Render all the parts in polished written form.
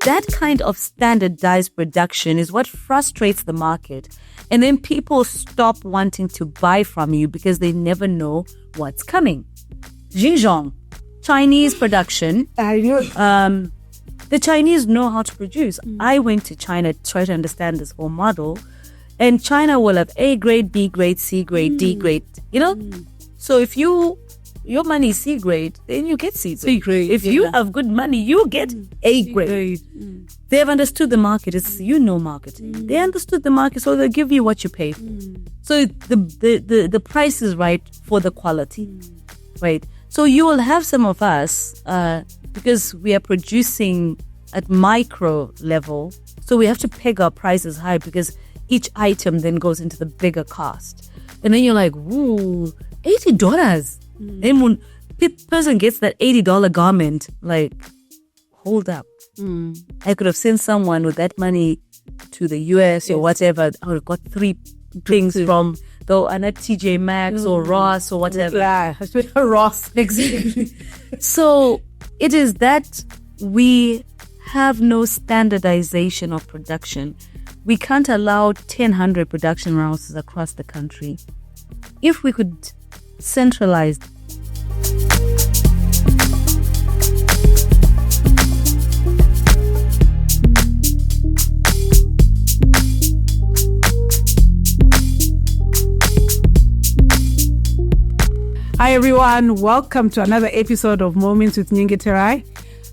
that kind of standardized production is what frustrates the market. And then people stop wanting to buy from you because they never know what's coming. Xinjiang, Chinese production. The Chinese know how to produce. I went to China to try to understand this whole model. And China will have A grade, B grade, C grade, D grade, So if your money is C grade, then you get C grade. If you have good money, you get A grade. They have understood the market. It's marketing. They understood the market, so they'll give you what you pay for. So the price is right for the quality, right? So you will have some of us, because we are producing at micro level, so we have to peg our prices high because each item then goes into the bigger cost. And then you're like, ooh, $80. Then when person gets that $80 garment, like, hold up. I could have sent someone with that money to the US or whatever. I would have got 3 things from TJ Maxx or Ross or whatever. Yeah, Ross. Exactly. So it is that we have no standardization of production. We can't allow 1,000 production houses across the country. If we could centralize. Hi everyone, welcome to another episode of Moments with Nyengeterai.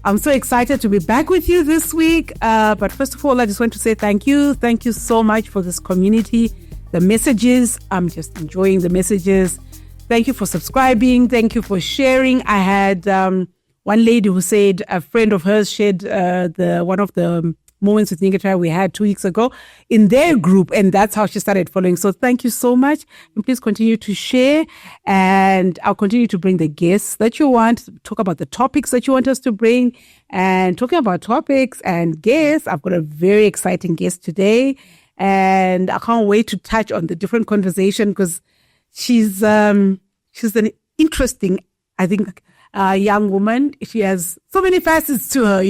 I'm so excited to be back with you this week. But first of all, I just want to say thank you. Thank you so much for this community, the messages. I'm just enjoying the messages. Thank you for subscribing. Thank you for sharing. I had one lady who said a friend of hers shared one of the Moments with Nyengeterai we had 2 weeks ago in their group, and that's how she started following. So thank you so much, and please continue to share, and I'll continue to bring the guests that you want, talk about the topics that you want us to bring. And talking about topics and guests, I've got a very exciting guest today, and I can't wait to touch on the different conversation because she's an interesting, I think, young woman. She has so many facets to her,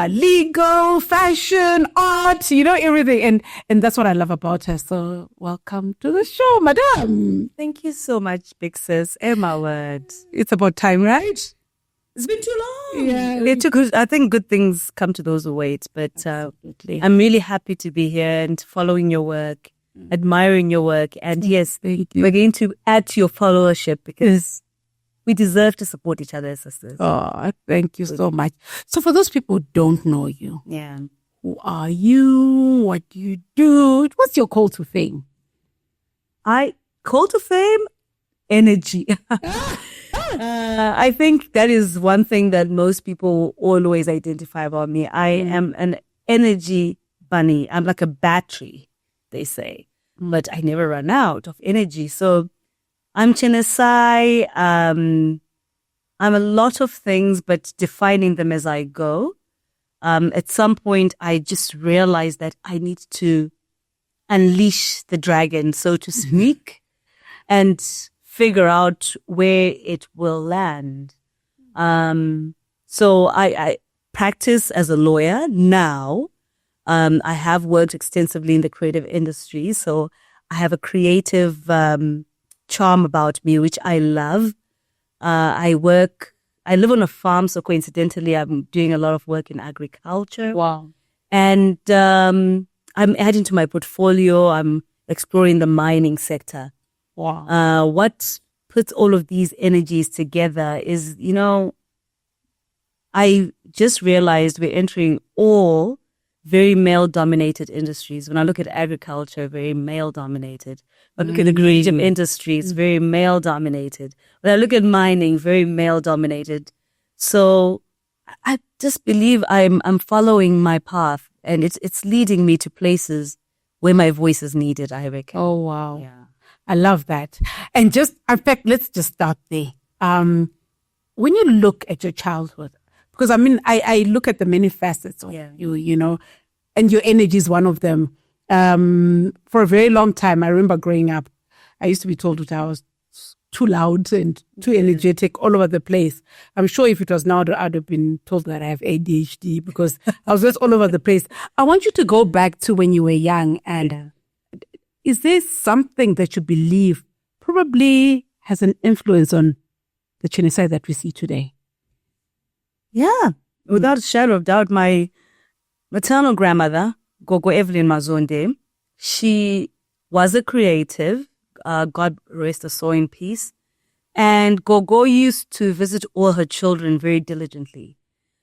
legal, fashion, art, everything. And that's what I love about her. So welcome to the show, madam. Thank you so much, big sis. My word. It's about time, right? It's been too long. Yeah. I think good things come to those who wait. But I'm really happy to be here and following your work, admiring your work. And yes, we're going to add to your followership because we deserve to support each other as sisters. Oh, thank you so much. So for those people who don't know you, who are you? What do you do? What's your call to fame? Call to fame? Energy. I think that is one thing that most people always identify about me. I am an energy bunny. I'm like a battery, they say. But I never run out of energy. So I'm Chenesai. I'm a lot of things, but defining them as I go. At some point, I just realized that I need to unleash the dragon, so to speak, and figure out where it will land. So I practice as a lawyer now. I have worked extensively in the creative industry, so I have a creative charm about me, which I love. I live on a farm, so coincidentally, I'm doing a lot of work in agriculture. Wow. And I'm adding to my portfolio. I'm exploring the mining sector. Wow. What puts all of these energies together is, I just realized we're entering all very male-dominated industries. When I look at agriculture, very male-dominated. When I look at the creative industry, it's very male-dominated. When I look at mining, very male-dominated. So I just believe I'm following my path, and it's leading me to places where my voice is needed, I reckon. Oh, wow. Yeah. I love that. And in fact, let's just start there. When you look at your childhood, because I look at the many facets of you, and your energy is one of them. For a very long time, I remember growing up, I used to be told that I was too loud and too energetic all over the place. I'm sure if it was now, I'd have been told that I have ADHD because I was just all over the place. I want you to go back to when you were young. And is there something that you believe probably has an influence on the Chenesai that we see today? Yeah, without a shadow of doubt, my maternal grandmother, Gogo Evelyn Mazonde, she was a creative. God rest her soul in peace. And Gogo used to visit all her children very diligently.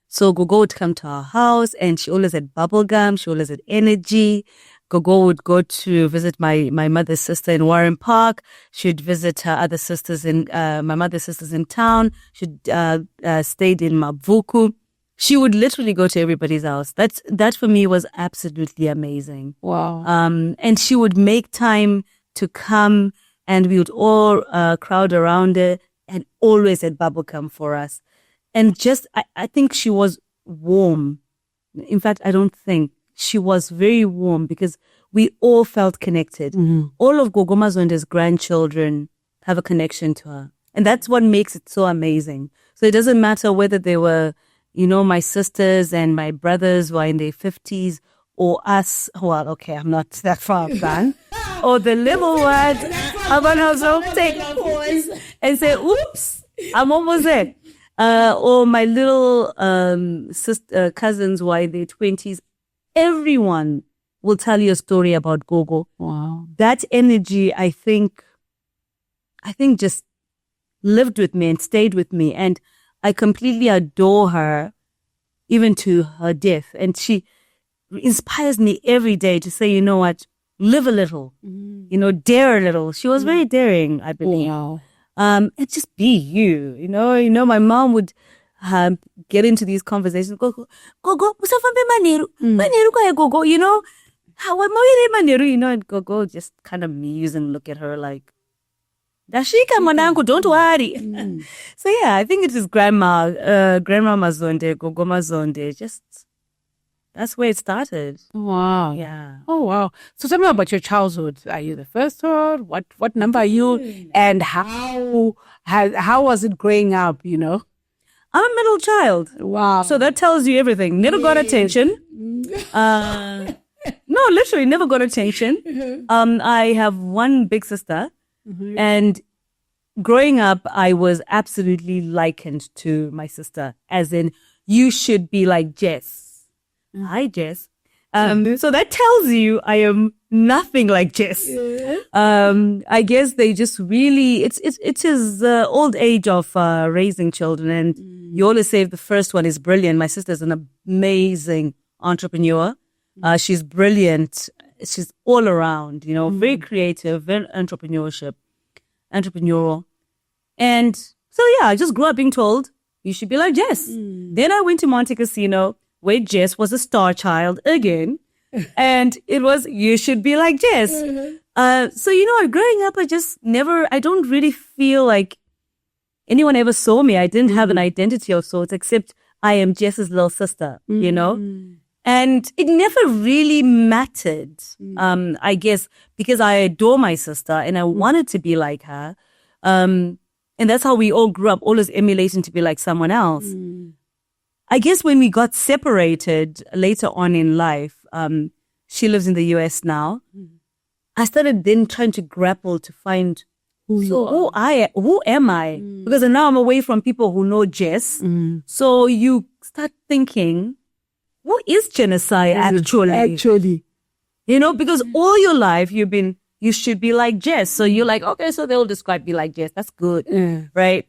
So Gogo would come to our house and she always had bubble gum. She always had energy. Gogo would go to visit my mother's sister in Warren Park. She'd visit her other sisters my mother's sisters in town. She'd stayed in Mabuku. She would literally go to everybody's house. That for me was absolutely amazing. Wow. And she would make time to come and we would all crowd around her and always had bubblegum for us. And just, I think she was warm. In fact, I don't think. She was very warm because we all felt connected. Mm-hmm. All of Gogo Mazonde's grandchildren have a connection to her. And that's what makes it so amazing. So it doesn't matter whether they were, my sisters and my brothers who are in their 50s or us, well, okay, I'm not that far gone. Or the little ones, I'm going to also take a pause and say, oops, I'm almost there. Or my little cousins who are in their 20s. Everyone will tell you a story about Gogo. Wow. That energy, I think just lived with me and stayed with me. And I completely adore her, even to her death. And she inspires me every day to say, you know what, live a little, dare a little. She was very daring, I believe. Wow. And just be you, my mom would get into these conversations. Go, usafambe maneru. Maneru kwa Gogo, how am I maneru, and Gogo just kind of muse and look at her like, Dashika mwanangu, don't worry. So yeah, I think it is Grandma Mazonde, Gogo Mazonde, just, that's where it started. Wow. Yeah. Oh, wow. So tell me about your childhood. Are you the first child? What number are you? And how was it growing up, I'm a middle child. Wow. So that tells you everything. Never got attention. No, literally never got attention. I have one big sister. Mm-hmm. And growing up, I was absolutely likened to my sister, as in, you should be like Jess. Mm-hmm. Hi, Jess. So that tells you I am nothing like Jess. Yeah. I guess they just really, it is the old age of raising children. And you always say the first one is brilliant. My sister is an amazing entrepreneur. She's brilliant. She's all around, very creative, very entrepreneurial. And so, yeah, I just grew up being told, you should be like Jess. Then I went to Monte Cassino, where Jess was a star child again. And it was, you should be like Jess. So, growing up, I don't really feel like anyone ever saw me. I didn't have an identity of sorts, except I am Jess's little sister, And it never really mattered, I guess, because I adore my sister and I wanted to be like her. And that's how we all grew up, always emulating to be like someone else. I guess when we got separated later on in life, she lives in the US now. I started then trying to grapple to find who am I? Because now I'm away from people who know Jess. So you start thinking, who is Chenesai actually? Because all your life you should be like Jess. So you're like, okay, so they'll describe me like Jess. That's good. Right?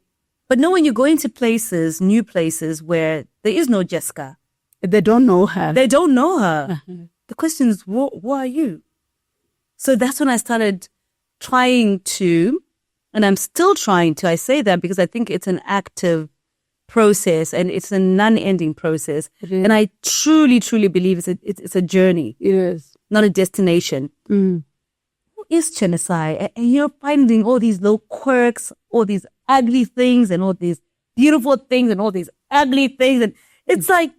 But no, when you go into places, new places where there is no Jessica. They don't know her. The question is, who are you? So that's when I started trying to, and I'm still trying to, I say that because I think it's an active process and it's a non-ending process. And I truly, truly believe it's a journey. Yes. Not a destination. Who is Chenesai? And you're finding all these little quirks, all these ugly things and all these beautiful things and all these ugly things. And it's like,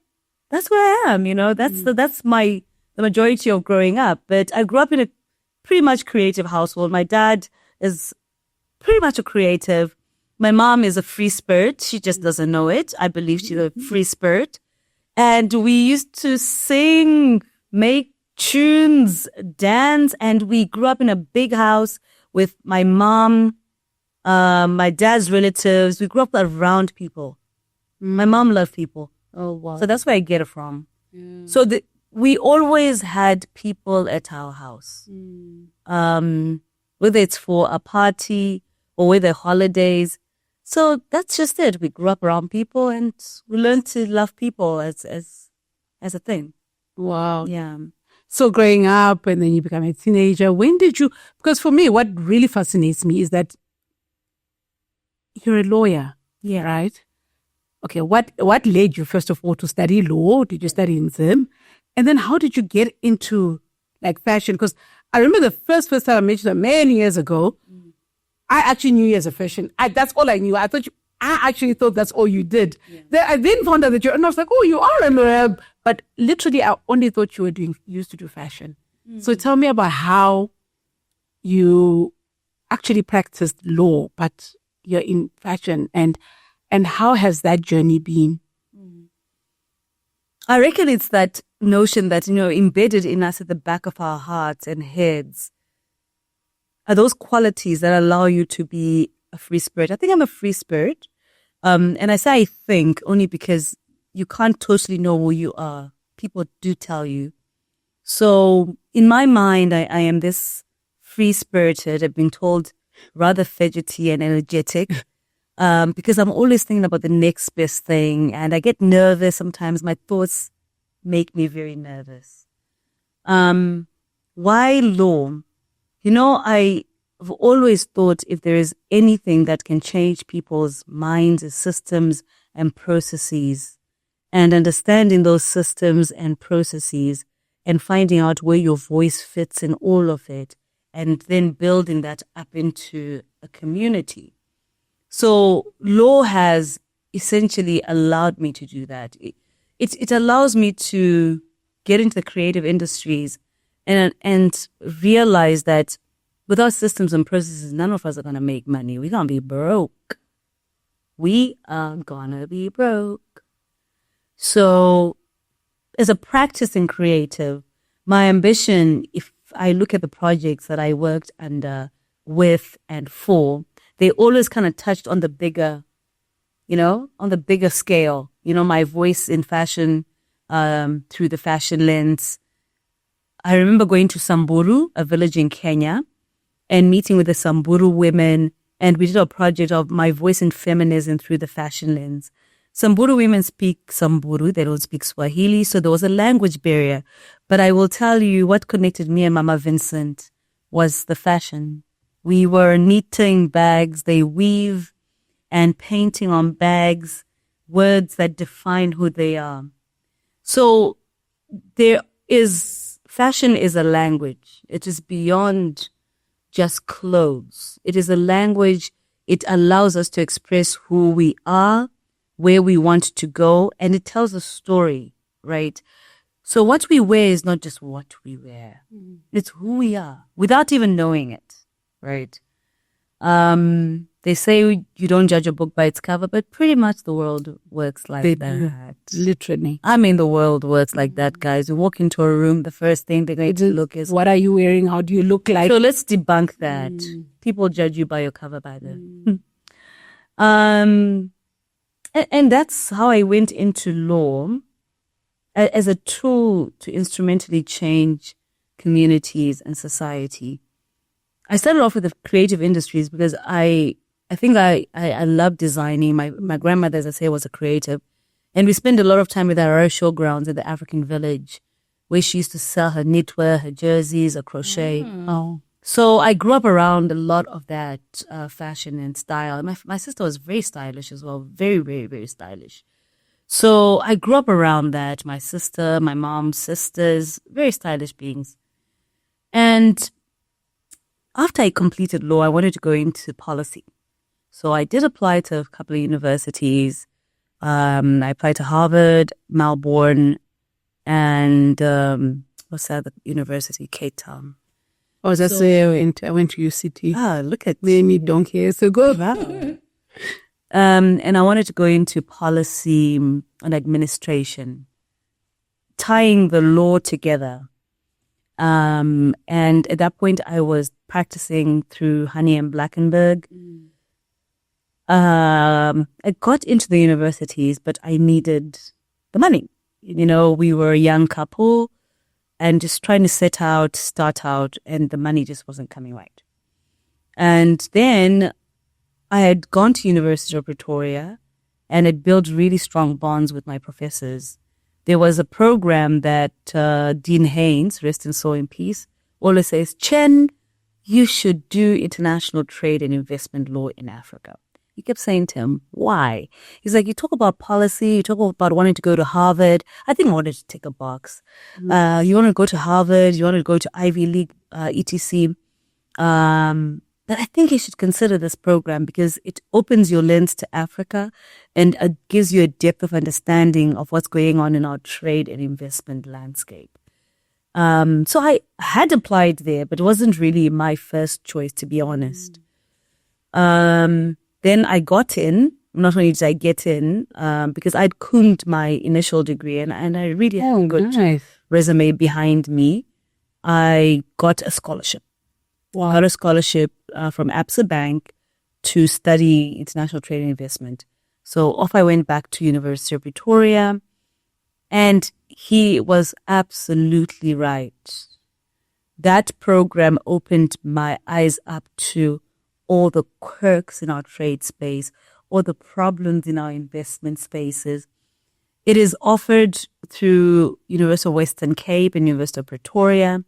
that's where I am, that's the majority of growing up. But I grew up in a pretty much creative household. My dad is pretty much a creative. My mom is a free spirit. She just doesn't know it. I believe she's a free spirit. And we used to sing, make tunes, dance, and we grew up in a big house with my mom, my dad's relatives. We grew up around people. My mom loved people. Oh, wow. So that's where I get it from. So we always had people at our house. Whether it's for a party or whether holidays. So that's just it. We grew up around people and we learned to love people as a thing. Wow. Yeah. So growing up and then you become a teenager, when did you, because for me, what really fascinates me is that you're a lawyer. Yeah. Right? Okay. What led you, first of all, to study law? Did you study in Zim? And then how did you get into like fashion? Because I remember the first time I met you many years ago, I actually knew you as a fashion. That's all I knew. I actually thought that's all you did. Yeah. I then found out that and I was like, oh, you are a lawyer. But literally, I only thought you used to do fashion. So tell me about how you actually practiced law, but you're in fashion, and how has that journey been? I reckon it's that notion that, embedded in us at the back of our hearts and heads are those qualities that allow you to be a free spirit. I think I'm a free spirit. And I say I think only because you can't totally know who you are. People do tell you. So in my mind, I am this free-spirited. I've been told rather fidgety and energetic because I'm always thinking about the next best thing. And I get nervous sometimes. My thoughts make me very nervous. Why law? I've always thought if there is anything that can change people's minds, systems, and processes, and understanding those systems and processes and finding out where your voice fits in all of it, and then building that up into a community. So law has essentially allowed me to do that. It allows me to get into the creative industries and realize that without systems and processes, none of us are going to make money. We're going to be broke. We are going to be broke. So as a practicing creative, my ambition, if I look at the projects that I worked under, with, and for, they always kind of touched on the bigger, on the bigger scale. My voice in fashion through the fashion lens. I remember going to Samburu, a village in Kenya, and meeting with the Samburu women, and we did a project of my voice in feminism through the fashion lens. Samburu women speak Samburu, they don't speak Swahili, so there was a language barrier. But I will tell you what connected me and Mama Vincent was the fashion. We were knitting bags, they weave, and painting on bags, words that define who they are. So fashion is a language. It is beyond just clothes. It is a language. It allows us to express who we are, where we want to go, and it tells a story, right? So what we wear is not just what we wear. It's who we are without even knowing it, right? They say you don't judge a book by its cover, but pretty much the world works like that. Literally. The world works like that, guys. You walk into a room, the first thing they're going to look is, what are you wearing? How do you look like? So let's debunk that. People judge you by your cover by the... And that's how I went into law as a tool to instrumentally change communities and society. I started off with the creative industries because I think I love designing. My grandmother, as I say, was a creative. And we spent a lot of time with our showgrounds at the African village where she used to sell her knitwear, her jerseys, her crochet. So I grew up around a lot of that fashion and style. My sister was very stylish as well, very, very, very stylish. So I grew up around that. My sister, my mom's sisters, very stylish beings. And after I completed law, I wanted to go into policy. So I did apply to a couple of universities. I applied to Harvard, Melbourne, and what's that other university? Cape Town. Oh, that's where I went to UCT. Ah, look at Many donkey years ago. And I wanted to go into policy and administration, tying the law together. And at that point, I was practicing through Honey and Blackenberg. I got into the universities, but I needed the money. You know, we were a young couple and just trying to start out, and the money just wasn't coming right. And then I had gone to University of Pretoria and had built really strong bonds with my professors. There was a program that Dean Haynes, rest in soul in peace, always says, Chen, you should do international trade and investment law in Africa. He kept saying to him, why? He's like, you talk about policy, you talk about wanting to go to Harvard. I think I wanted to tick a box. You want to go to Harvard, you want to go to Ivy League, etc. But I think you should consider this program because it opens your lens to Africa and it gives you a depth of understanding of what's going on in our trade and investment landscape. So I had applied there, but it wasn't really my first choice, to be honest. Then I got in. Not only did I get in, because I'd cooned my initial degree and I really had a good resume behind me. I got a scholarship. Wow. I got a scholarship from Absa Bank to study international trade and investment. So off I went back to University of Pretoria, and he was absolutely right. That program opened my eyes up to all the quirks in our trade space, all the problems in our investment spaces. It is offered through University of Western Cape and University of Pretoria,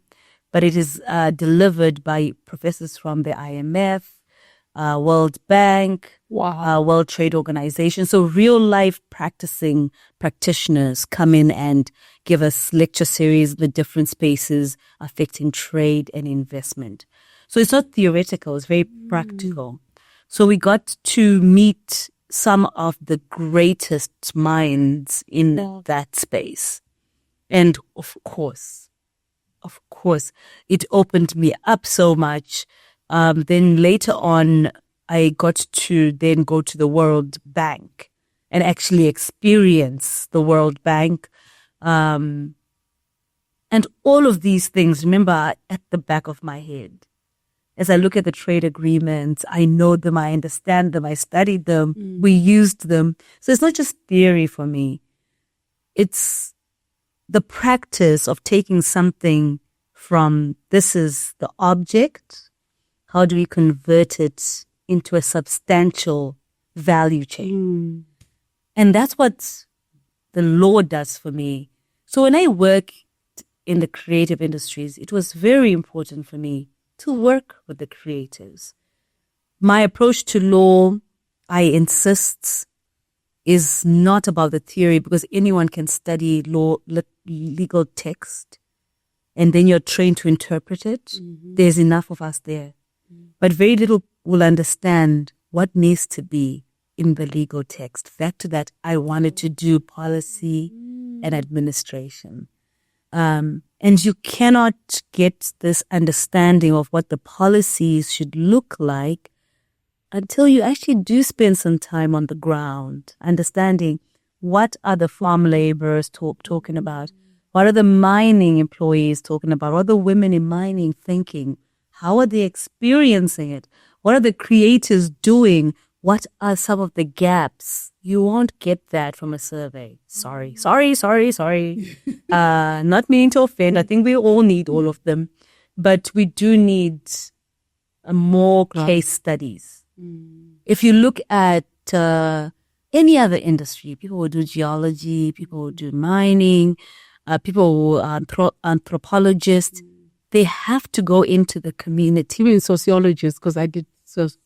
but it is delivered by professors from the IMF, World Bank, World Trade Organization. So real life practicing practitioners come in and give us lecture series, the different spaces affecting trade and investment. So it's not theoretical, it's very practical. So we got to meet some of the greatest minds in that space. And of course, it opened me up so much. Then later on, I got to then go to the World Bank and actually experience the World Bank. And all of these things, remember, are at the back of my head. As I look at the trade agreements, I know them, I understand them, I studied them, we used them. So it's not just theory for me. It's the practice of taking something from this is the object, how do we convert it into a substantial value chain? And that's what the law does for me. So when I worked in the creative industries, it was very important for me to work with the creatives. My approach to law, I insist, is not about the theory because anyone can study law, legal text, and then you're trained to interpret it. There's enough of us there. But very little will understand what needs to be in the legal text. Back to that, I wanted to do policy and administration. And you cannot get this understanding of what the policies should look like until you actually do spend some time on the ground, understanding what are the farm laborers talking about, what are the mining employees talking about, what are the women in mining thinking, how are they experiencing it, what are the creators doing, what are some of the gaps. You won't get that from a survey. Sorry. Not meaning to offend. I think we all need all of them. But we do need more case studies. If you look at any other industry, people who do geology, people who do mining, people who are anthropologists, they have to go into the community. Even sociologists, because I did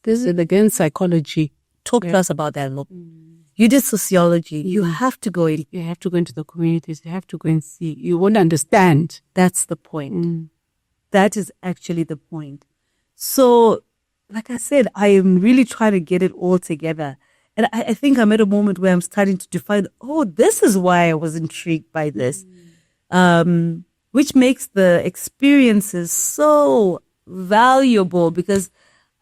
this is again psychology. Talk to us about that a little. You did sociology. You have to go in. You have to go into the communities. You have to go and see. You won't understand. That's the point. That is actually the point. So, like I said, I am really trying to get it all together. And I think I'm at a moment where I'm starting to define, this is why I was intrigued by this. Which makes the experiences so valuable because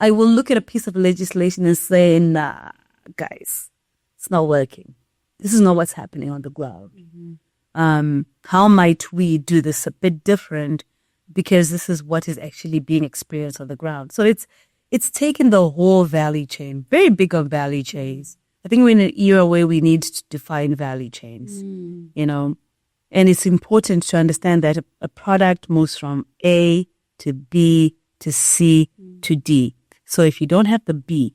I will look at a piece of legislation and say, nah, guys, it's not working. This is not what's happening on the ground. How might we do this a bit different? Because this is what is actually being experienced on the ground. So it's taken the whole value chain, very big on value chains. I think we're in an era where we need to define value chains, you know, and it's important to understand that a product moves from A to B to C to D. So if you don't have the B,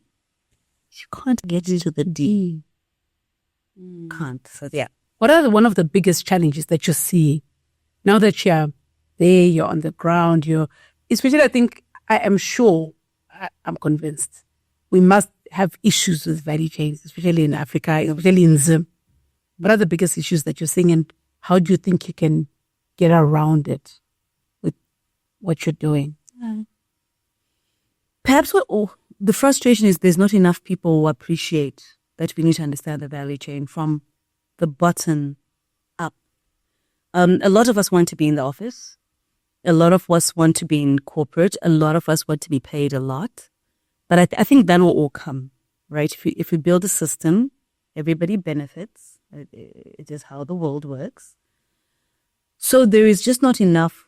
you can't get into the D. Can't. So yeah. What are one of the biggest challenges that you see now that you're there, you're on the ground, especially I think, I am sure, I'm convinced, we must have issues with value chains, especially in Africa, especially in Zim. What are the biggest issues that you're seeing and how do you think you can get around it with what you're doing? Perhaps the frustration is there's not enough people who appreciate that we need to understand the value chain from the bottom up. A lot of us want to be in the office. A lot of us want to be in corporate. A lot of us want to be paid a lot. But I think that will all come, right? If we build a system, everybody benefits. It is how the world works. So there is just not enough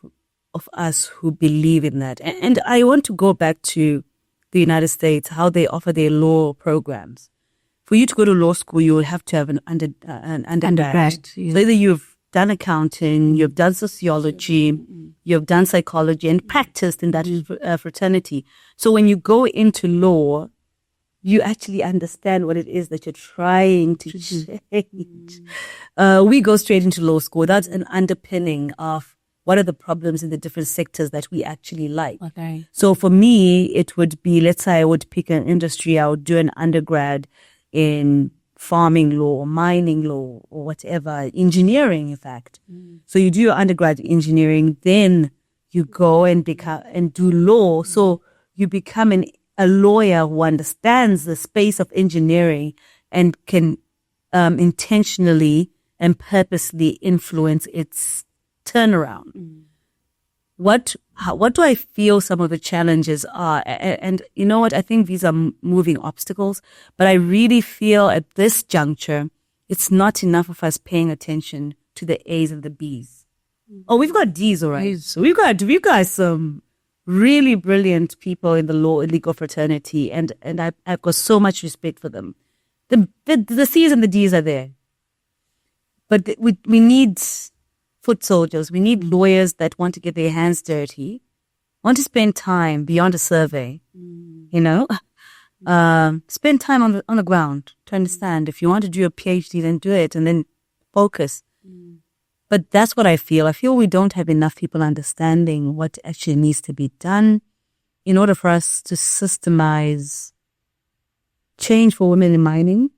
of us who believe in that. And I want to go back to the United States, how they offer their law programs. For you to go to law school, you will have to have an undergrad. Yeah. So either you've done accounting, you've done sociology, you've done psychology and practiced in that fraternity. So when you go into law, you actually understand what it is that you're trying to change. We go straight into law school. That's an underpinning of what are the problems in the different sectors that we actually like. Okay. So for me, it would be, let's say I would pick an industry, I would do an undergrad in farming law or mining law or whatever, engineering, in fact. So you do your undergrad engineering, then you go and do law. So you become a lawyer who understands the space of engineering and can intentionally and purposely influence its turnaround. What do I feel some of the challenges are? And you know what? I think these are moving obstacles, but I really feel at this juncture, it's not enough of us paying attention to the A's and the B's. Oh, we've got D's, all right. So we've got some really brilliant people in the legal fraternity, and I've got so much respect for them. The C's and the D's are there, but we need foot soldiers. We need lawyers that want to get their hands dirty, want to spend time beyond a survey, you know, spend time on the ground to understand. If you want to do a PhD, then do it and then focus. But that's what I feel. I feel we don't have enough people understanding what actually needs to be done in order for us to systemize change for women in mining,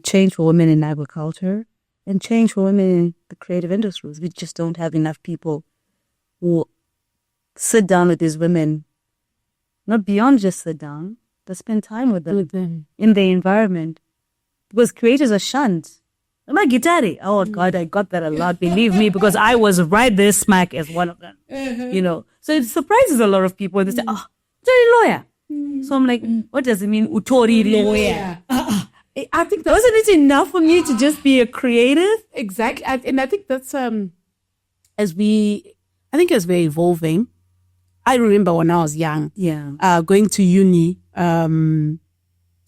change for women in agriculture, and change for women in the creative industries. We just don't have enough people who sit down with these women, not beyond just sit down, but spend time with them in the environment. Because creators are shunned. Nyengeterai. Oh God, I got that a lot, believe me, because I was right there smack as one of them. You know, so it surprises a lot of people. They say, "Oh, Utori lawyer." So I'm like, what does it mean, Utori lawyer? I think wasn't it enough for me to just be a creative? Exactly, and I think that's as we're evolving. I remember when I was young, going to uni.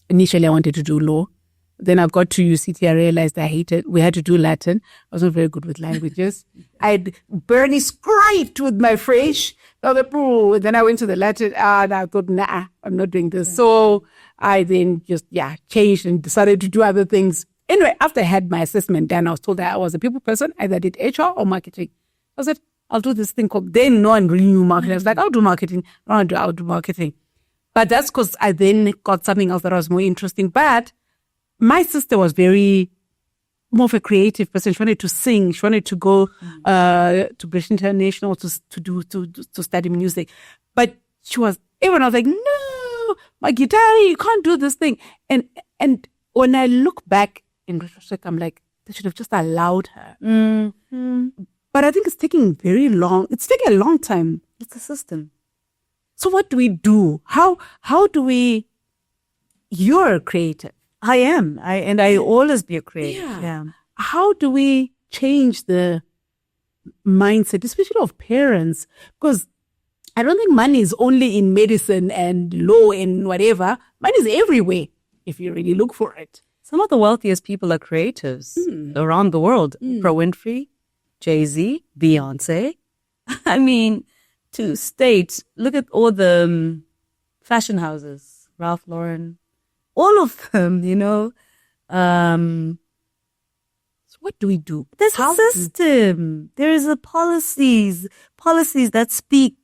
Initially, I wanted to do law. Then I got to UCT. I realized we had to do Latin. I was not very good with languages. I'd barely scraped with my French. Then I went to the Latin. And I thought, nah, I'm not doing this. So I then just, changed and decided to do other things. Anyway, after I had my assessment done, I was told that I was a people person. Either did HR or marketing. I said, I'll do this thing called, then no one really knew marketing. I was like, I'll do marketing. I'll do marketing. But that's because I then got something else that was more interesting. But my sister was more of a creative person. She wanted to sing. She wanted to go to British International to study music. But everyone was like, no, my guitar, you can't do this thing. And when I look back in retrospect, I'm like, they should have just allowed her. But I think it's taking very long. It's taking a long time. It's a system. So what do we do? How do we? You're a creative. I am. I always be a creative. Yeah. How do we change the mindset, especially of parents? Because I don't think money is only in medicine and law and whatever. Money is everywhere if you really look for it. Some of the wealthiest people are creatives around the world. Oprah Winfrey, Jay-Z, Beyonce. I mean, to state, look at all the fashion houses, Ralph Lauren, all of them, So what do we do? There's a system. There is policies that speak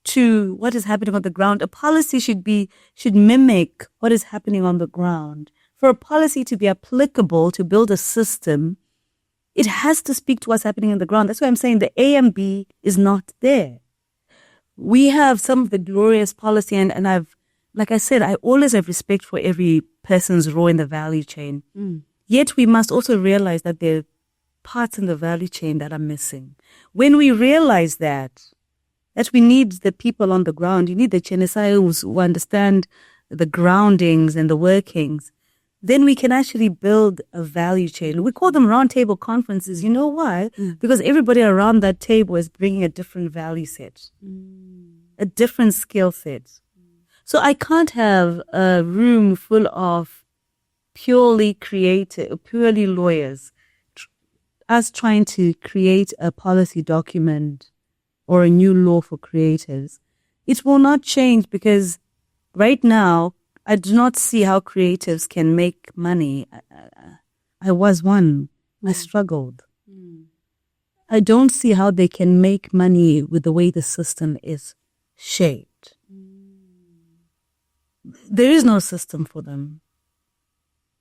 to what is happening on the ground. A policy should mimic what is happening on the ground. For a policy to be applicable, to build a system, it has to speak to what's happening on the ground. That's why I'm saying the A and B is not there. We have some of the glorious policy, and like I said, I always have respect for every person's role in the value chain. Yet we must also realize that there are parts in the value chain that are missing. When we realize that we need the people on the ground, you need the Chenesai who understand the groundings and the workings, then we can actually build a value chain. We call them roundtable conferences. You know why? Because everybody around that table is bringing a different value set, a different skill set. So I can't have a room full of purely lawyers, us trying to create a policy document or a new law for creators. It will not change because right now, I do not see how creatives can make money. I was one. I struggled. I don't see how they can make money with the way the system is shaped. There is no system for them.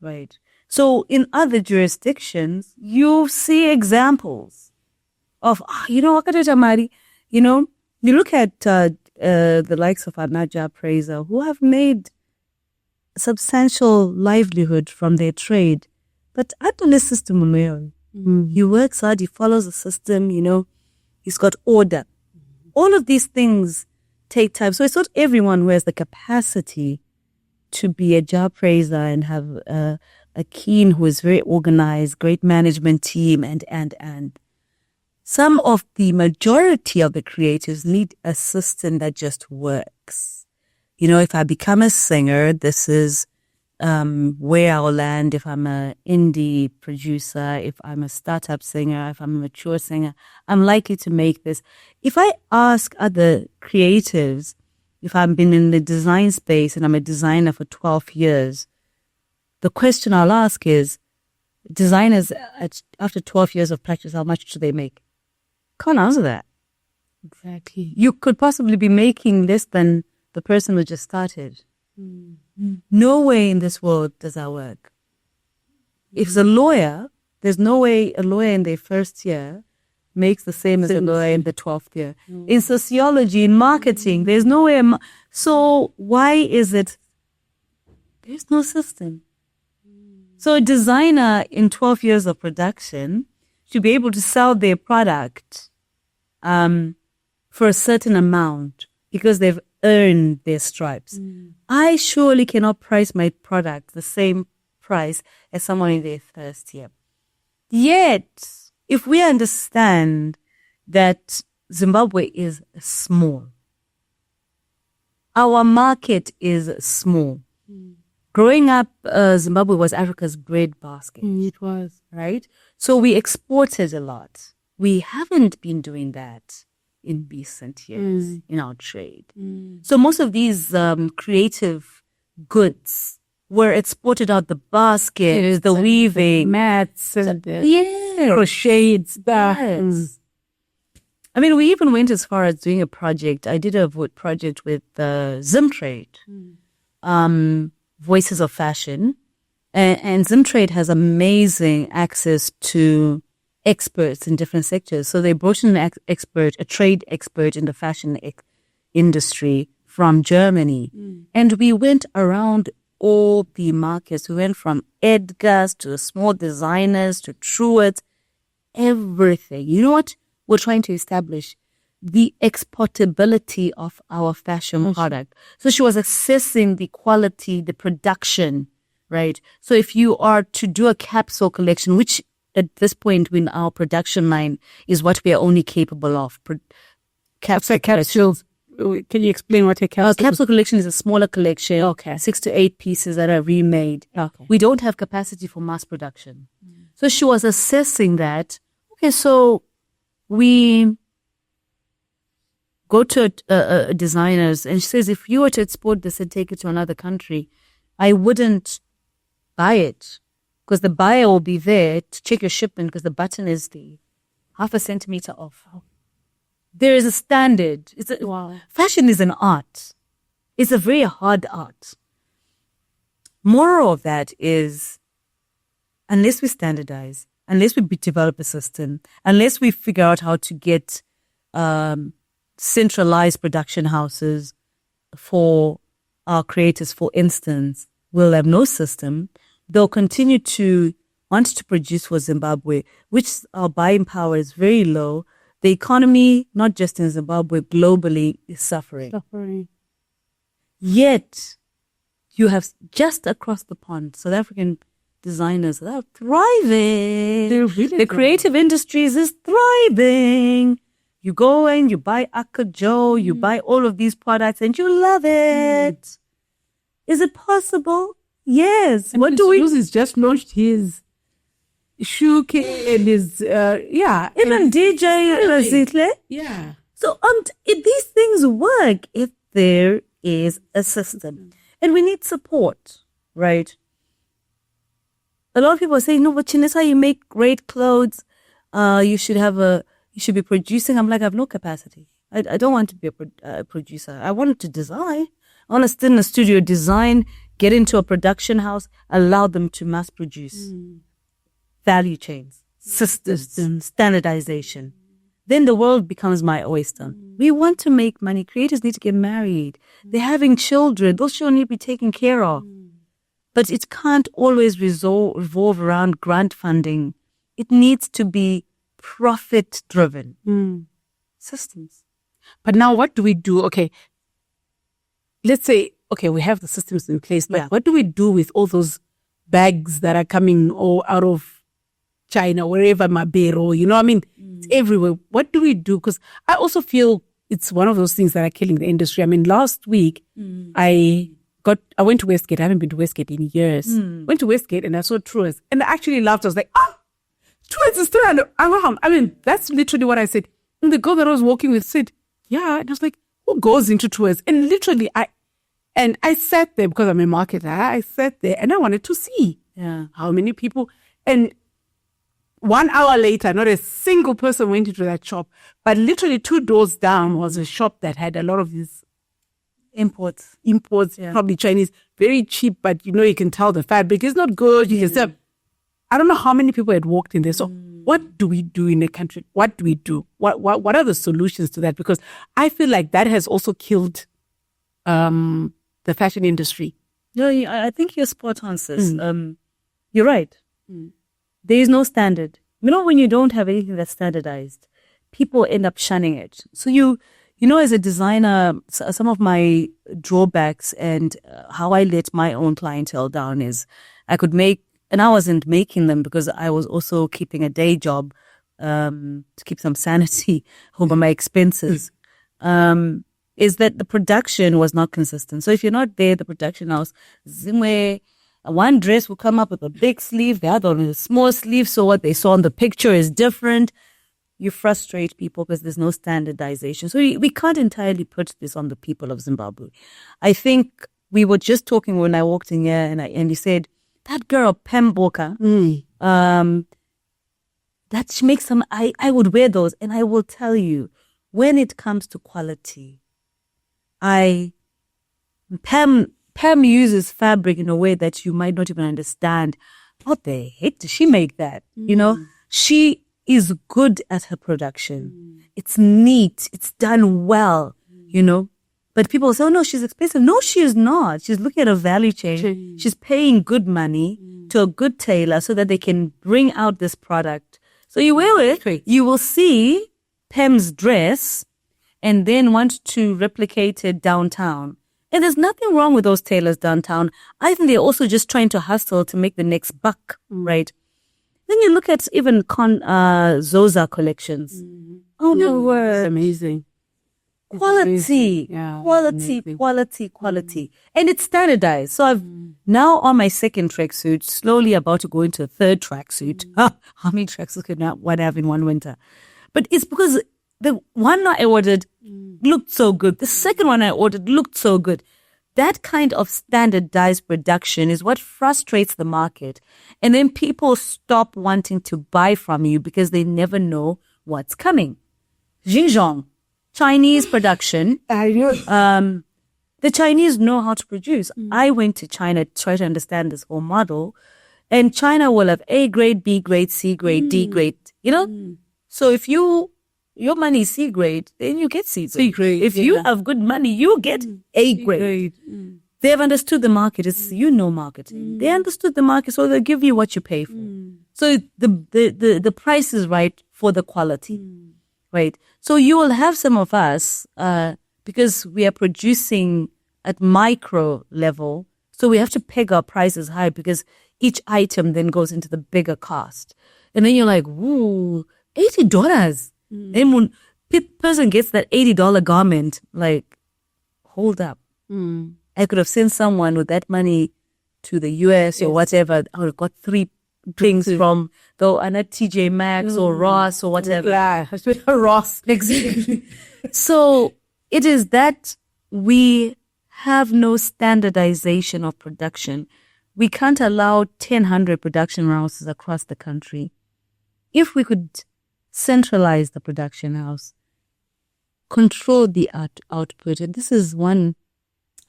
Right. So in other jurisdictions, you see examples of, you look at the likes of Anaja Praiser, who have made substantial livelihood from their trade. But under the system, he works hard, he follows the system, he's got order. All of these things take time. So it's not everyone who has the capacity to be a job praiser and have a keen who is very organized, great management team, and. Some of the majority of the creatives need a system that just works. If I become a singer, this is where I'll land. If I'm an indie producer, if I'm a startup singer, if I'm a mature singer, I'm likely to make this. If I ask other creatives, if I've been in the design space and I'm a designer for 12 years, the question I'll ask is, designers after 12 years of practice, how much do they make? Can't answer that. Exactly. You could possibly be making less than the person who just started. No way in this world does that work. If it's a lawyer, there's no way a lawyer in their first year makes the same as a lawyer in the 12th year. In sociology, in marketing, there's no way. So why is it? There's no system. So a designer in 12 years of production should be able to sell their product for a certain amount because they've earned their stripes. I surely cannot price my product the same price as someone in their first year. Yet, if we understand that Zimbabwe is small, our market is small. Growing up, Zimbabwe was Africa's breadbasket. It was. Right? So we exported a lot. We haven't been doing that in recent years in our trade. So most of these creative goods were exported out the baskets, the weaving. Mats and crochets. Yes. I mean, we even went as far as doing a project. I did a project with Zimtrade, Voices of Fashion. And Zimtrade has amazing access to experts in different sectors. So they brought in a trade expert in the fashion industry from Germany. And we went around all the markets. We went from Edgar's to small designers to Truett, everything. You know what? we're trying to establish the exportability of our fashion product. So she was assessing the quality, the production, right? So if you are to do a capsule collection, which at this point in our production line is what we are only capable of. Capsules. Can you explain what a capsule? Capsule collection is a smaller collection. Okay. 6 to 8 pieces that are remade. Okay. We don't have capacity for mass production. So she was assessing that. Okay, so we go to designers and she says, if you were to export this and take it to another country, I wouldn't buy it because the buyer will be there to check your shipment because the button is the half a centimeter off. There is a standard. Fashion is an art. It's a very hard art. Moral of that is, unless we standardize, unless we develop a system, unless we figure out how to get centralized production houses for our creators, for instance, we'll have no system. They'll continue to want to produce for Zimbabwe, which our buying power is very low. The economy, not just in Zimbabwe, globally, is suffering. Yet, you have just across the pond South African designers that are thriving. The creative industries is thriving. You go and you buy Akajo, you buy all of these products and you love it. Is it possible? Yes. And what do we do? He's just launched his shoe kit and his, even DJ Razitle. Yeah. So these things work if there is a system. And we need support, right? A lot of people are saying, no, but Chenesai, you make great clothes. You should be producing. I'm like, I have no capacity. I don't want to be a producer. I want to design. I want to sit in a studio, design, get into a production house, allow them to mass produce. Value chains, systems, standardization. Then the world becomes my oyster. We want to make money. Creators need to get married. They're having children. Those children need to be taken care of. But it can't always revolve around grant funding. It needs to be profit-driven systems. But now what do we do? Okay, let's say, we have the systems in place, but what do we do with all those bags that are coming out of China, wherever, Mabero, it's everywhere. What do we do? Because I also feel it's one of those things that are killing the industry. I mean, last week, I went to Westgate. I haven't been to Westgate in years. Went to Westgate and I saw Truers and I actually laughed. I was like, Truers is 300. I mean, that's literally what I said. And the girl that I was walking with said, yeah. And I was like, who goes into Truers? And literally, I sat there because I'm a marketer. I sat there and I wanted to see how many people. And 1 hour later, not a single person went into that shop. But literally 2 doors down was a shop that had a lot of these imports, probably Chinese, very cheap, but you can tell the fabric is not good. You can say, I don't know how many people had walked in there. So what do we do in a country? What do we do? What are the solutions to that? Because I feel like that has also killed the fashion industry. No, I think you're spot on, sis. You're right. There is no standard. When you don't have anything that's standardized, people end up shunning it. So as a designer, some of my drawbacks and how I let my own clientele down is I could make, and I wasn't making them because I was also keeping a day job to keep some sanity over my expenses, is that the production was not consistent. So if you're not there, the production house, Zimwe, one dress will come up with a big sleeve, the other one with a small sleeve. So what they saw on the picture is different. You frustrate people because there's no standardization. So we can't entirely put this on the people of Zimbabwe. I think we were just talking when I walked in here and you said, that girl, Pemboka, that she makes some, I would wear those. And I will tell you, when it comes to quality, Pam uses fabric in a way that you might not even understand. What the heck does she make that? She is good at her production. It's neat. It's done well, But people say, oh, no, she's expensive. No, she is not. She's looking at a value chain. She's paying good money to a good tailor so that they can bring out this product. So you wear it, you will see Pem's dress and then want to replicate it downtown. And there's nothing wrong with those tailors downtown. I think they're also just trying to hustle to make the next buck, right? Then you look at even Zoza collections. Oh, my word. Amazing. Quality, quality. And it's standardized. So I've now on my second tracksuit, slowly about to go into a third tracksuit. How many tracksuits could one have in one winter? But it's because the one I ordered looked so good. The second one I ordered looked so good. That kind of standardized production is what frustrates the market. And then people stop wanting to buy from you because they never know what's coming. Xinjiang, Chinese production. The Chinese know how to produce. I went to China to try to understand this whole model. And China will have A grade, B grade, C grade, D grade, So if your money is C grade, then you get C grade. If you have good money, you get A grade. They have understood the market. It's marketing. They understood the market, so they'll give you what you pay for. So the price is right for the quality, right? So you will have some of us because we are producing at micro level, so we have to peg our prices high because each item then goes into the bigger cost, and then you're like, "Ooh, $80." Then when person gets that $80 garment, like, hold up. I could have sent someone with that money to the US or whatever. I would have got 3 things from TJ Maxx or Ross or whatever. Yeah, Ross. Exactly. So it is that we have no standardization of production. We can't allow 1,000 production houses across the country. If we could centralize the production house, control the output, and this is one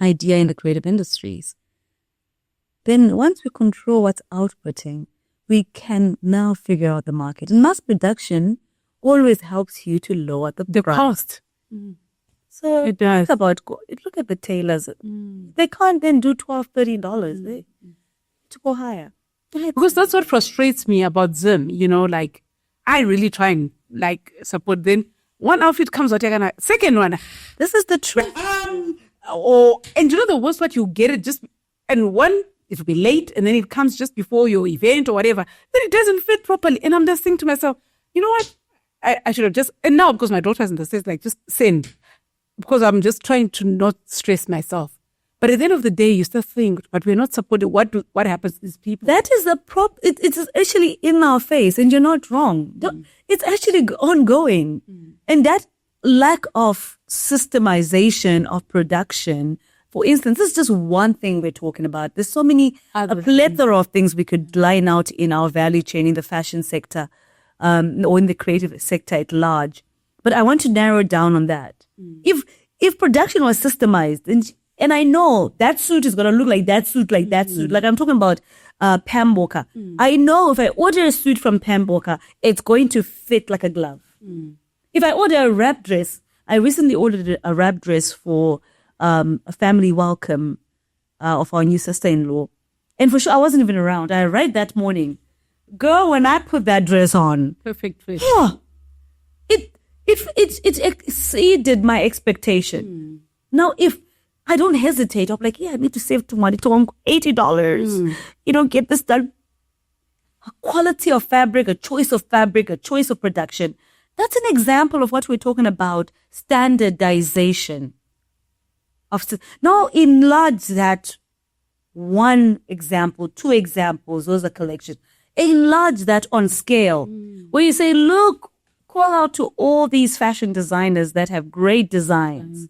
idea in the creative industries, then once we control what's outputting, we can now figure out the market. And mass production always helps you to lower the cost. So it does. Look at the tailors. They can't then do $12, $13. They to go higher. Because that's what frustrates me about Zim. I really try and support. Then one outfit comes out, second one. This is the trick. And the worst part, you get it and one, it'll be late, and then it comes just before your event or whatever. Then it doesn't fit properly. And I'm just thinking to myself, you know what? I should have and now because my daughter's in the States, just send. Because I'm just trying to not stress myself. But at the end of the day, you still think, but we're not supported. What happens to these people? That is the it's actually in our face, and you're not wrong. It's actually ongoing. And that lack of systemization of production, for instance, this is just one thing we're talking about. There's so many, a plethora of things we could line out in our value chain, in the fashion sector, or in the creative sector at large. But I want to narrow down on that. If production was systemized, and I know that suit is going to look like that suit, like that suit. Like I'm talking about Pam Boka. I know if I order a suit from Pam Boka, it's going to fit like a glove. If I order a wrap dress, I recently ordered a wrap dress for a family welcome of our new sister-in-law. And for sure, I wasn't even around. I arrived that morning. Girl, when I put that dress on. Perfect fit. It exceeded my expectation. Now, if I don't hesitate, I'm like, I need to save money to $80. Get this done. A quality of fabric, a choice of production. That's an example of what we're talking about, standardization. Now, enlarge that one example, 2 examples, those are collections. Enlarge that on scale, where you say, look, call out to all these fashion designers that have great designs.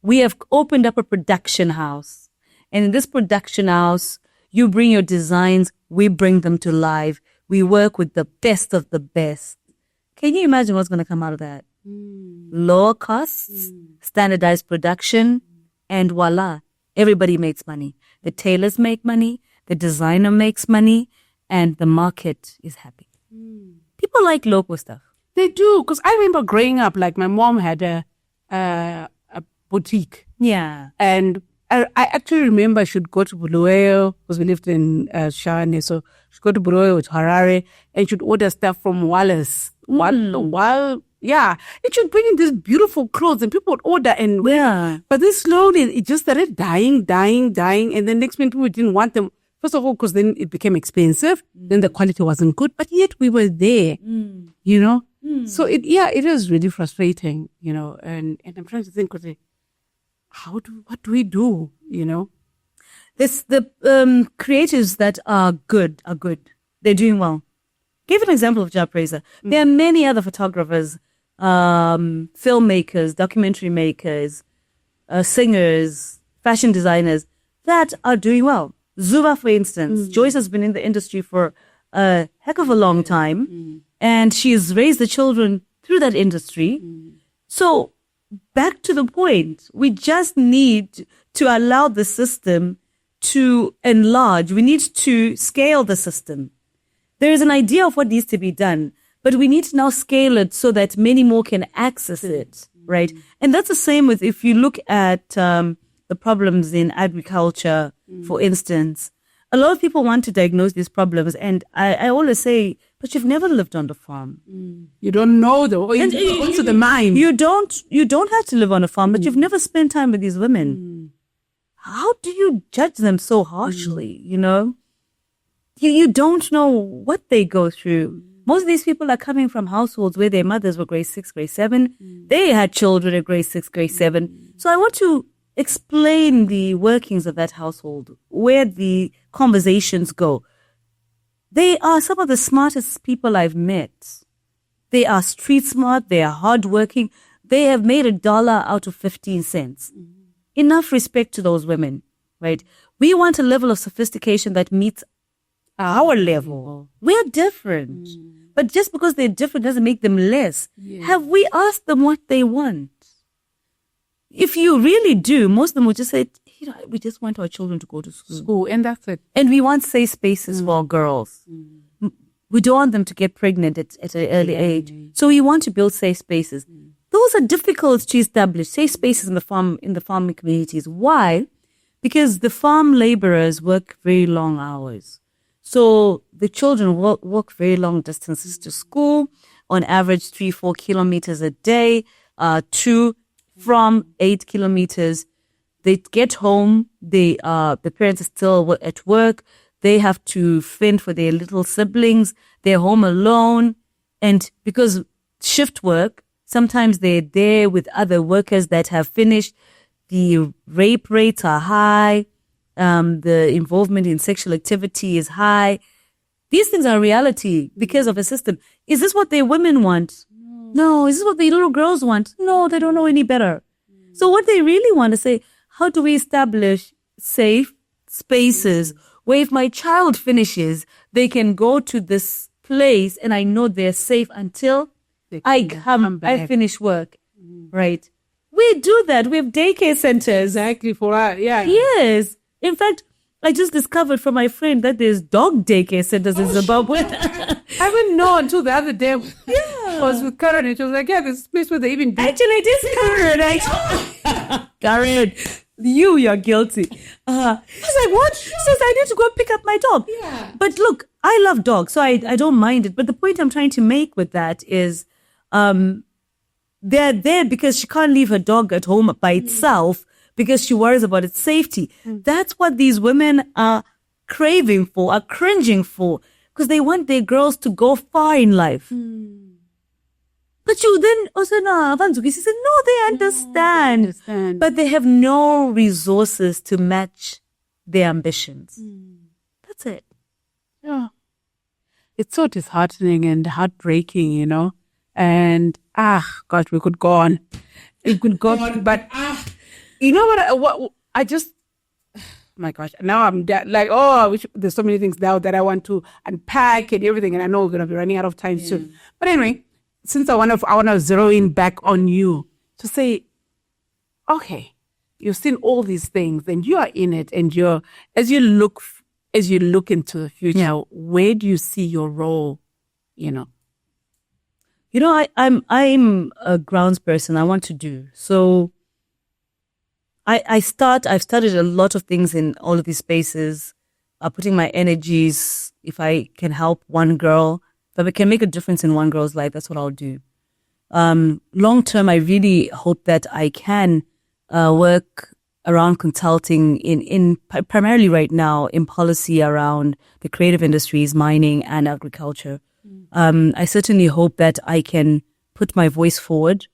We have opened up a production house. And in this production house, you bring your designs, we bring them to life. We work with the best of the best. Can you imagine what's going to come out of that? Lower costs, standardized production, and voila, everybody makes money. The tailors make money, the designer makes money, and the market is happy. People like local stuff. They do, because I remember growing up, my mom had a boutique. Yeah. And I actually remember she'd go to Bulawayo, because we lived in Shane, so she'd go to Bulawayo with Harare, and she'd order stuff from Wallace. While Yeah. It should bring in these beautiful clothes and people would order and Yeah. But then slowly it just started dying. And then next minute people didn't want them. First of all, because then it became expensive. Then the quality wasn't good. But yet we were there, you know. So it is really frustrating, you know. And I'm trying to think, what do we do, you know? The creatives that are good. They're doing well. Give an example of Job Praiser. There are many other photographers, filmmakers, documentary makers, singers, fashion designers that are doing well. Zuba, for instance, Joyce has been in the industry for a heck of a long time, and she's raised the children through that industry. So back to the point, we just need to allow the system to enlarge. We need to scale the system. There is an idea of what needs to be done, but we need to now scale it so that many more can access it, right? And that's the same with, if you look at the problems in agriculture, for instance, a lot of people want to diagnose these problems. And I always say, but you've never lived on the farm. You don't know into the mind. You don't have to live on a farm, but you've never spent time with these women. How do you judge them so harshly, you know? You don't know what they go through. Most of these people are coming from households where their mothers were grade 6, grade 7. They had children at grade 6, grade 7. So I want to explain the workings of that household, where the conversations go. They are some of the smartest people I've met. They are street smart. They are hardworking. They have made $1 out of 15 cents. Enough respect to those women, right? We want a level of sophistication that meets our level. We're different. But just because they're different doesn't make them less. Have we asked them what they want? If you really do, most of them will just say, you know, we just want our children to go to school. And that's it. And we want safe spaces for our girls. We don't want them to get pregnant at an early age. So we want to build safe spaces. Those are difficult to establish, safe spaces in the farming communities. Why? Because the farm laborers work very long hours. So the children walk very long distances to school, on average 3-4 kilometers a day, 2 from 8 kilometers. They get home, the parents are still at work. They have to fend for their little siblings. They're home alone. And because shift work, sometimes they're there with other workers that have finished. The rape rates are high. The involvement in sexual activity is high. These things are reality because of a system. Is this what their women want? No. Is this what the little girls want? No, they don't know any better. So what they really want to say, how do we establish safe spaces where if my child finishes, they can go to this place and I know they're safe until I finish work, right? We do that. We have daycare centers. Exactly for that, yeah. Yes. In fact, I just discovered from my friend that there's dog daycare centers in Zimbabwe. I haven't known until the other day. I was with Karen and she was like, yeah, there's a place where they even do. Actually, it is Karen. Karen, you're guilty. I was like, what? She says, I need to go pick up my dog. Yeah. But look, I love dogs, so I don't mind it. But the point I'm trying to make with that is they're there because she can't leave her dog at home by itself because she worries about its safety. That's what these women are craving for, are cringing for, because they want their girls to go far in life. But you then also know, Vanzuki said, no, they understand. But they have no resources to match their ambitions. That's it. Yeah. It's so disheartening and heartbreaking, you know. And, gosh, we could go on. We could go on, but, you know what I just, my gosh, now I'm like, I wish there's so many things now that I want to unpack and everything, and I know we're going to be running out of time soon. But anyway, since I want to zero in back on you to say, okay, you've seen all these things and you are in it, and as you look into the future, where do you see your role, you know? You know, I'm a grounds person. I want to do. So I've studied a lot of things in all of these spaces, putting my energies, if I can help one girl, if I can make a difference in one girl's life, that's what I'll do. Long term, I really hope that I can work around consulting in primarily right now in policy around the creative industries, mining and agriculture. I certainly hope that I can put my voice forward,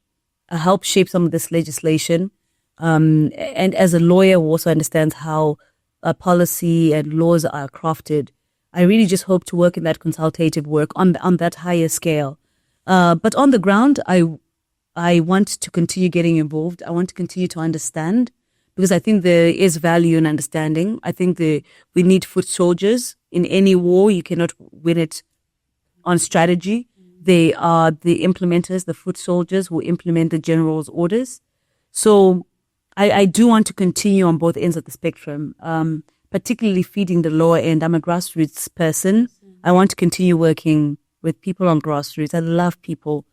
help shape some of this legislation. And as a lawyer who also understands how policy and laws are crafted, I really just hope to work in that consultative work on that higher scale. But on the ground, I want to continue getting involved. I want to continue to understand, because I think there is value in understanding. I think we need foot soldiers in any war. You cannot win it on strategy. They are the implementers, the foot soldiers who implement the general's orders. So I do want to continue on both ends of the spectrum, particularly feeding the lower end. I'm a grassroots person. I want to continue working with people on grassroots. I love people.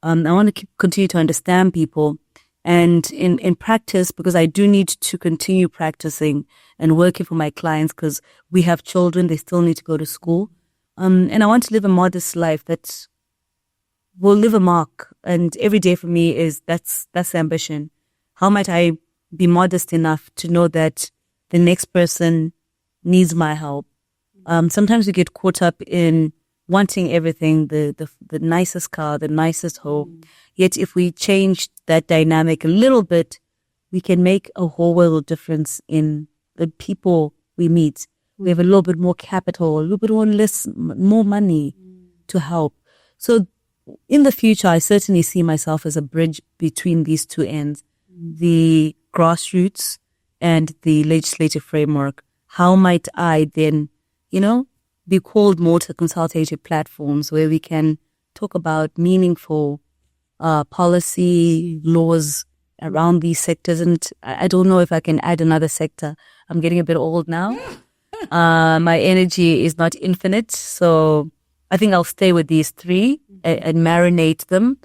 I want to continue to understand people. And in practice, because I do need to continue practicing and working for my clients, because we have children, they still need to go to school. And I want to live a modest life that will leave a mark. And every day for me that's the ambition. How might I be modest enough to know that the next person needs my help? Sometimes we get caught up in wanting everything, the nicest car, the nicest home. Yet if we change that dynamic a little bit, we can make a whole world of difference in the people we meet. We have a little bit more capital, a little bit more money to help. So in the future, I certainly see myself as a bridge between these two ends, the grassroots and the legislative framework. How might I then, be called more to consultative platforms where we can talk about meaningful policy, laws around these sectors? And I don't know if I can add another sector. I'm getting a bit old now. My energy is not infinite. So I think I'll stay with these three and marinate them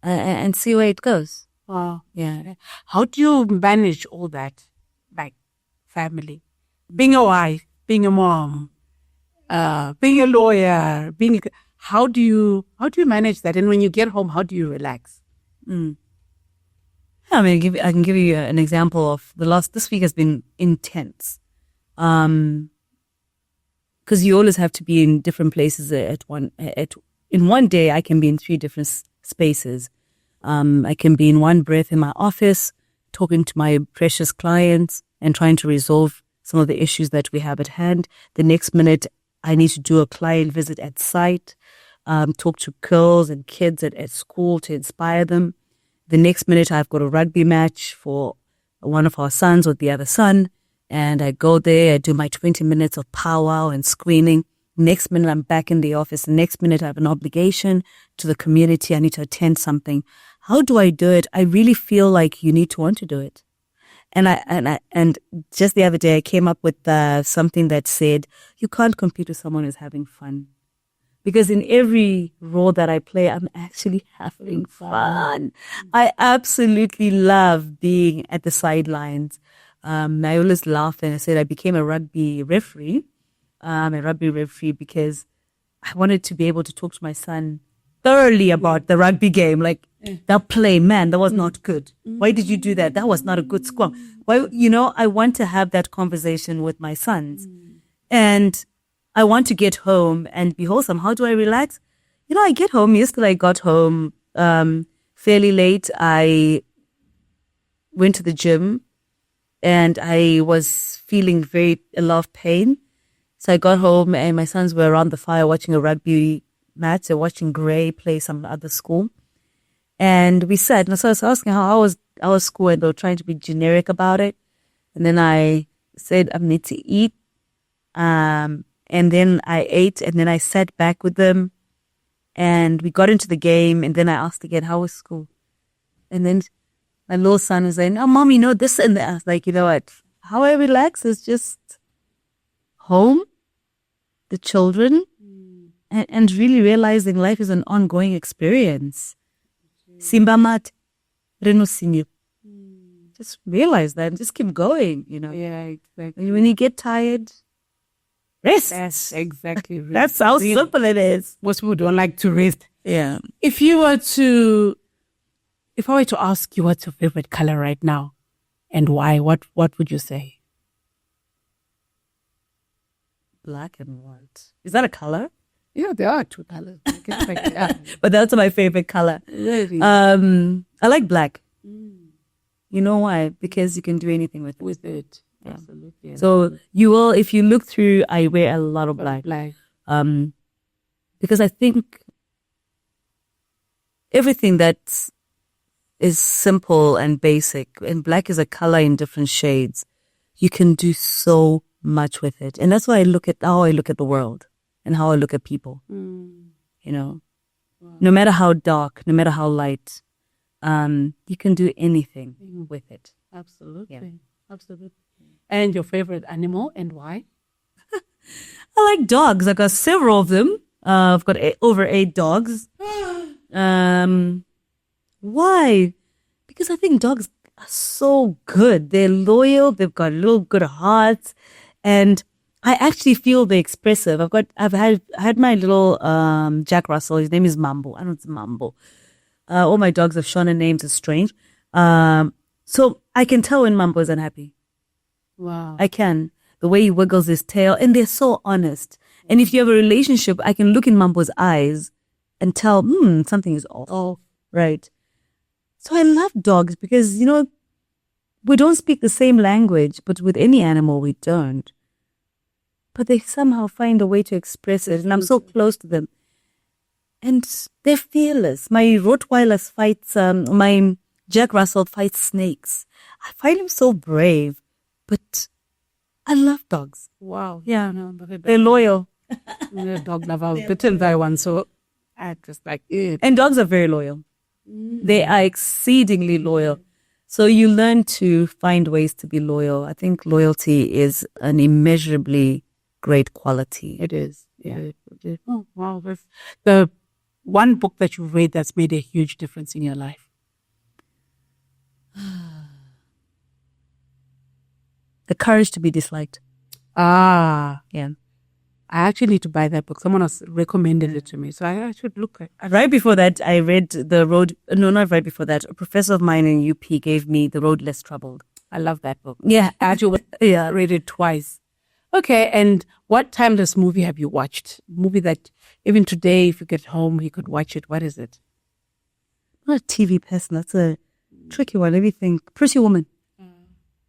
and see where it goes. Wow. Yeah. How do you manage all that, like family? Being a wife, being a mom, being a lawyer, how do you manage that? And when you get home, how do you relax? I can give you an example of this week has been intense. Because you always have to be in different places in one day. I can be in 3 different spaces. I can be in one breath in my office, talking to my precious clients and trying to resolve some of the issues that we have at hand. The next minute, I need to do a client visit at site, talk to girls and kids at school to inspire them. The next minute, I've got a rugby match for one of our sons with the other son. And I go there, I do my 20 minutes of powwow and screening. Next minute, I'm back in the office. The next minute, I have an obligation to the community. I need to attend something. How do I do it? I really feel like you need to want to do it. And just the other day, I came up with something that said, you can't compete with someone who's having fun. Because in every role that I play, I'm actually having fun. I absolutely love being at the sidelines. I always laugh and I said I became a rugby referee. Because I wanted to be able to talk to my son thoroughly about the rugby game. Like, that play, man, that was not good. Why did you do that? That was not a good score. Why, I want to have that conversation with my sons. And I want to get home and be wholesome. How do I relax? I get home. Yesterday I got home fairly late. I went to the gym and I was feeling a lot of pain. So I got home and my sons were around the fire watching a rugby match. They're watching Gray play some other school. And we sat, and so I was asking how was our school, and they were trying to be generic about it. And then I said, I need to eat. And then I ate, and then I sat back with them. And we got into the game, and then I asked again, how was school? And then my little son was saying, oh, Mom, this and that. I was like, you know what? How I relax is just home, the children, and really realizing life is an ongoing experience. Simba mat, reno sinyo. Just realize that and just keep going, Yeah, exactly. When you get tired, rest. That's exactly right. That's how simple it is. Most people don't like to rest. Yeah. If I were to ask you what's your favorite color right now and why, what would you say? Black and white. Is that a color? Yeah, there are two colors. But that's my favorite color. Really? I like black. You know why? Because you can do anything with it. With it. Yeah. Absolutely. So you will, if you look through, I wear a lot of black. Because I think everything that is simple and basic, and black is a color in different shades, you can do so much with it. And that's why how I look at the world and how I look at people. You know, no matter how dark, no matter how light, you can do anything with it. Absolutely. Yeah. Absolutely. And your favorite animal and why? I like dogs. I've got several of them. I've got over 8 dogs. Why? Because I think dogs are so good. They're loyal. They've got little good hearts, and I actually feel they're expressive. I've had my little Jack Russell. His name is Mambo. I don't know, it's Mambo. All my dogs have Shona names. It's strange. So I can tell when Mambo is unhappy. Wow. I can. The way he wiggles his tail, and they're so honest. And if you have a relationship, I can look in Mambo's eyes and tell, something is off. Oh, right. So I love dogs because, we don't speak the same language, but with any animal we don't. But they somehow find a way to express it, and I'm so close to them. And they're fearless. My Rottweiler my Jack Russell fights snakes. I find him so brave, but I love dogs. wow. Yeah. No, They're loyal. I'm a dog lover. I've bitten by one, so I just like it. And dogs are very loyal. They are exceedingly loyal. So you learn to find ways to be loyal. I think loyalty is an immeasurably great quality. It is. Yeah. Oh, wow. That's the one book that you've read that's made a huge difference in your life. The Courage to be Disliked. Ah. Yeah. I actually need to buy that book. Someone else recommended it to me, so I should look at it. Right before that, I read not right before that. A professor of mine in UP gave me The Road Less Troubled. I love that book. Yeah. I actually read it twice. Okay, and what timeless movie have you watched? Movie that even today, if you get home, you could watch it. What is it? I'm not a TV person. That's a tricky one. Let me think. Pretty Woman.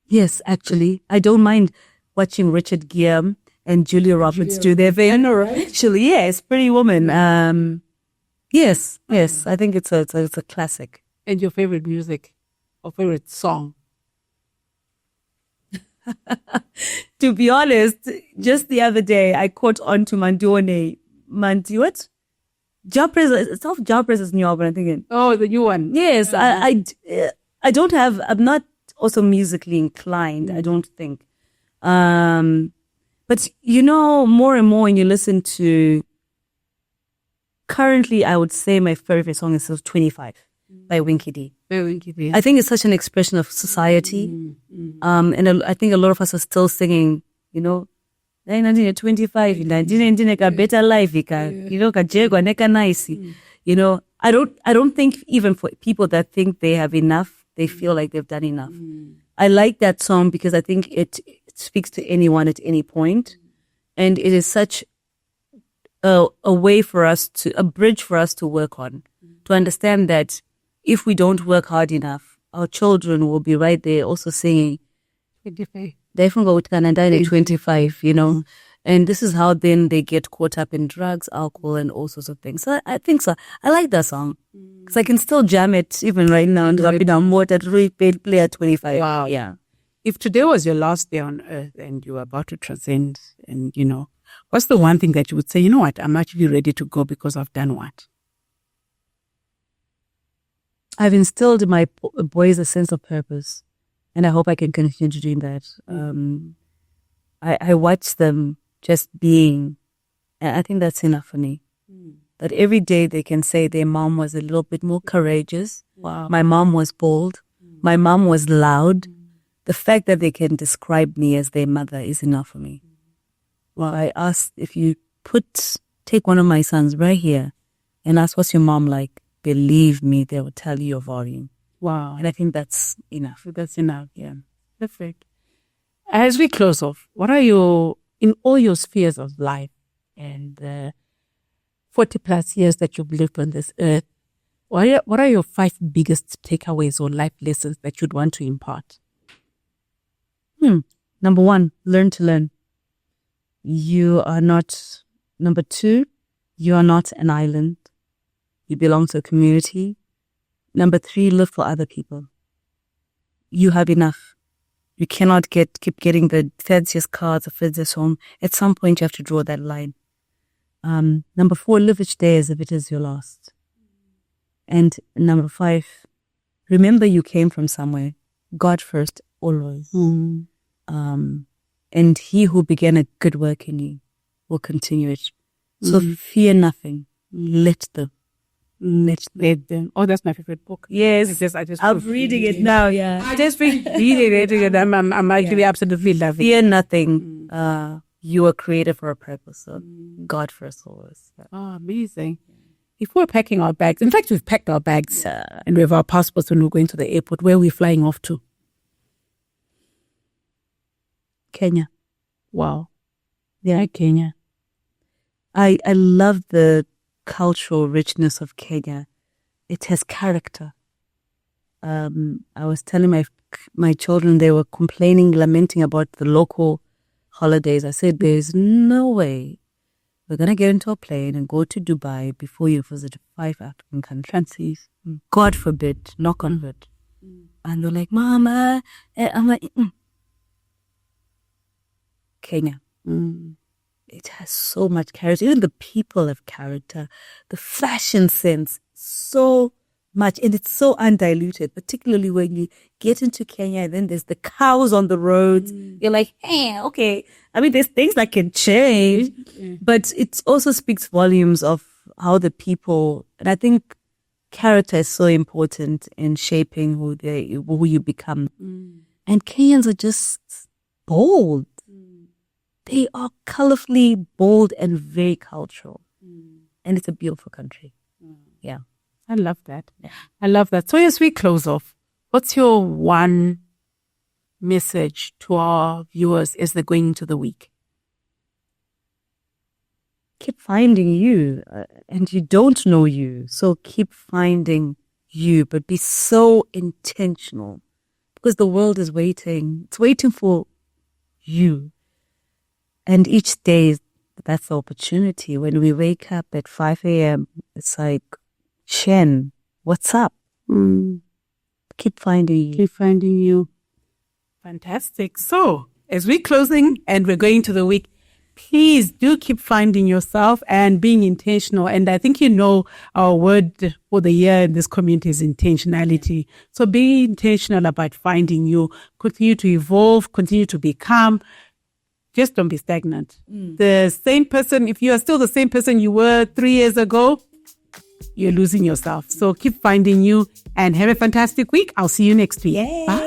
Yes, actually. I don't mind watching Richard Gere and Julia Roberts do their thing. I know, right? Actually, yes, Pretty Woman. Yes. I think it's a classic. And your favorite music or favorite song? To be honest, just the other day, I caught on to Mandione. What? It's off Japre's new album, I'm thinking. Oh, the new one. Yes, I don't have, I'm not also musically inclined, I don't think. But more and more when you listen to, currently I would say my favorite song is 25 by Winky D. I think it's such an expression of society. And I think a lot of us are still singing, 1925, a better life, nice. I don't think even for people that think they have enough, they feel like they've done enough. I like that song because I think it speaks to anyone at any point. And it is such a way for us a bridge for us to work on, to understand that if we don't work hard enough, our children will be right there also singing, 25, and this is how then they get caught up in drugs, alcohol, and all sorts of things. So I think so. I like that song because I can still jam it even right now and play at 25. Wow. Yeah. If today was your last day on earth and you were about to transcend and, what's the one thing that you would say, you know what, I'm actually ready to go because I've done what? I've instilled in my boys a sense of purpose, and I hope I can continue doing that. I watch them just being, and I think that's enough for me. That every day they can say their mom was a little bit more courageous. Wow. My mom was bold. My mom was loud. The fact that they can describe me as their mother is enough for me. Well, I asked if you take one of my sons right here and ask, what's your mom like? Believe me, they will tell you your volume. Wow. And I think that's enough. That's enough, yeah. Perfect. As we close off, what are your, in all your spheres of life and the 40 plus years that you've lived on this earth, what are your 5 biggest takeaways or life lessons that you'd want to impart? Number 1, learn to learn. You are not, number 2, you are not an island. You belong to a community. Number 3, live for other people. You have enough. You cannot keep getting the fanciest cars, the fanciest home. At some point, you have to draw that line. Number 4, live each day as if it is your last. And number 5, remember you came from somewhere. God first, always. And he who began a good work in you will continue it. So fear nothing. Let them. Let them. Oh, that's my favorite book. Yes. I'm reading it now, yeah. I just reading it and I'm actually absolutely loving it. Fear nothing. You were created for a purpose. So God first always. Yeah. Oh, amazing. If we're packing our bags, in fact, we've packed our bags and we have our passports when we're going to the airport. Where are we flying off to? Kenya. Wow. Yeah, Kenya. I love the cultural richness of Kenya. It has character. I was telling my children, they were complaining, lamenting about the local holidays. I said, there's no way we're going to get into a plane and go to Dubai before you visit 5 African countries. God forbid, knock on wood. And they're like, Mama, I'm like, Kenya. It has so much character. Even the people have character. The fashion sense, so much. And it's so undiluted, particularly when you get into Kenya and then there's the cows on the roads. You're like, hey, okay. I mean, there's things that can change, but it also speaks volumes of how the people, and I think character is so important in shaping who you become. And Kenyans are just bold. They are colorfully bold and very cultural. And it's a beautiful country. Yeah. I love that. Yeah. I love that. So as we close off, what's your one message to our viewers as they're going into the week? Keep finding you. And you don't know you. So keep finding you, but be so intentional. Because the world is waiting. It's waiting for you. And each day, that's the opportunity. When we wake up at 5 a.m., it's like, Shen, what's up? Keep finding you. Keep finding you. Fantastic. So, as we're closing and we're going to the week, please do keep finding yourself and being intentional. And I think our word for the year in this community is intentionality. So be intentional about finding you. Continue to evolve. Continue to become. Just don't be stagnant. The same person, if you are still the same person you were 3 years ago, you're losing yourself. So keep finding you and have a fantastic week. I'll see you next week. Yay. Bye.